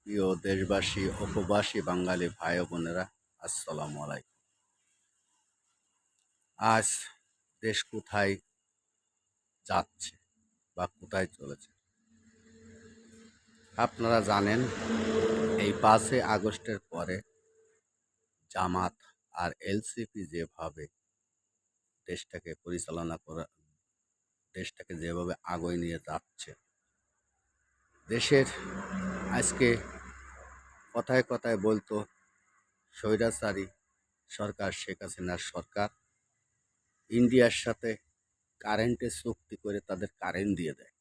প্রিয় দেশবাসী ও প্রবাসী বাঙালি ভাই ও বোনেরা, আসসালামু আলাইকুম। আজ দেশ কোথায় যাচ্ছে বা কোথায় চলেছে আপনারা জানেন। এই 5 আগস্টের পরে জামাত আর এলসিপি যেভাবে দেশটাকে পরিচালনা করা, দেশটাকে যেভাবে আগুয়ে নিয়ে যাচ্ছে, দেশের আজকে কথায় কথায় বলতো স্বৈরাচারী সরকার শেখ হাসিনার সরকার ইন্ডিয়ার সাথে কারেন্টের চুক্তি করে তাদের কারেন্ট দিয়ে দেয়।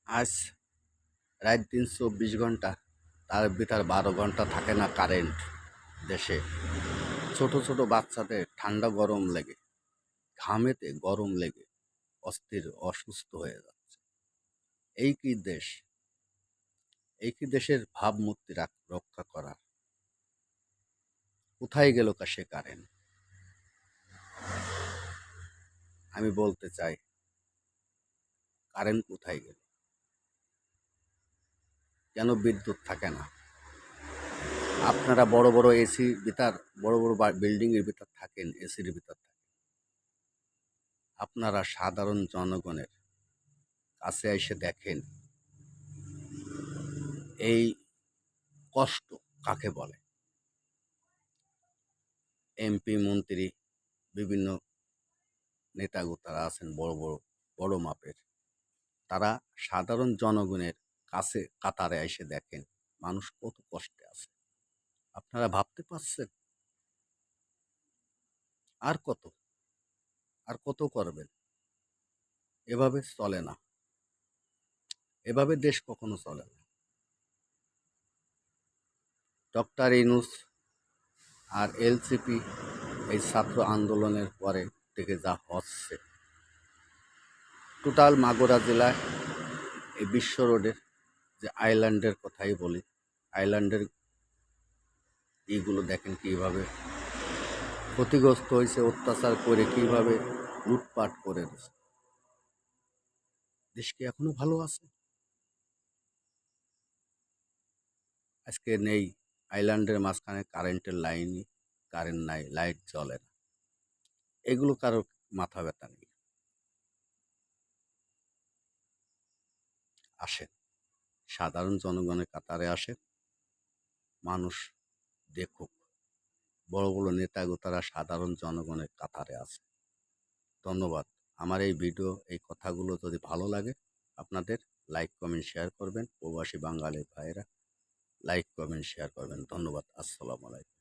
আজ রাত দিন 24 ঘন্টা, তার ভিতর 12 ঘন্টা থাকে না কারেন্ট দেশে। ছোট ছোট বাচ্চাদের ঠান্ডা গরম লেগে, ঘামেতে গরম লেগে অস্থির অসুস্থ হয়ে যাচ্ছে। এই কি দেশ? এই কি দেশের ভাবমূর্তি রক্ষা করা? কোথায় গেল সে কারেন্ট? আমি বলতে চাই, কারেন্ট কোথায় গেল? কেন বিদ্যুৎ থাকে না? আপনারা বড় বড় এসি ভিতর, বড় বড় বিল্ডিং এর ভিতর থাকেন, এসির ভিতর থাকেন। আপনারা সাধারণ জনগণের কাছে এসে দেখেন এই কষ্ট কাকে বলে। এমপি, মন্ত্রী, বিভিন্ন নেতাগোতারা আছেন বড় বড় বড় মাপের, তারা সাধারণ জনগণের কাছে কাতারে এসে দেখেন মানুষ কত কষ্টে আছে। আপনারা ভাবতে পারছেন? আর কত, আর কত করবেন? এভাবে চলে না, এভাবে দেশ কখনো চলে না। ডক্টর ইউনূস আর এলসিপি এই ছাত্র আন্দোলনের পরে থেকে যা হচ্ছে, টোটাল মাগুরা জেলায় এই বিশ্ব রোডের যে আইল্যান্ডের কথাই বলি, আইল্যান্ডের এইগুলো দেখেন কীভাবে ক্ষতিগ্রস্ত হয়েছে, অত্যাচার করে কীভাবে লুটপাট করে দিচ্ছে। দেশ কি এখনো ভালো আছে? আজকে নেই আইল্যান্ডের মাঝখানে কারেন্টের লাইনই, কারেন্ট নাই, লাইট জ্বলে না। এগুলো কারোর মাথা ব্যথা নেই। আসেন, সাধারণ জনগণের কাতারে আসেন, মানুষ দেখুক বড় বড় নেতাগোতারা সাধারণ জনগণের কাতারে আছে। ধন্যবাদ। আমার এই ভিডিও, এই কথাগুলো যদি ভালো লাগে আপনাদের, লাইক কমেন্ট শেয়ার করবেন। প্রবাসী বাঙালি ভাইয়েরা লাইক কমেন্ট শেয়ার করবেন। ধন্যবাদ। আসসালামু আলাইকুম।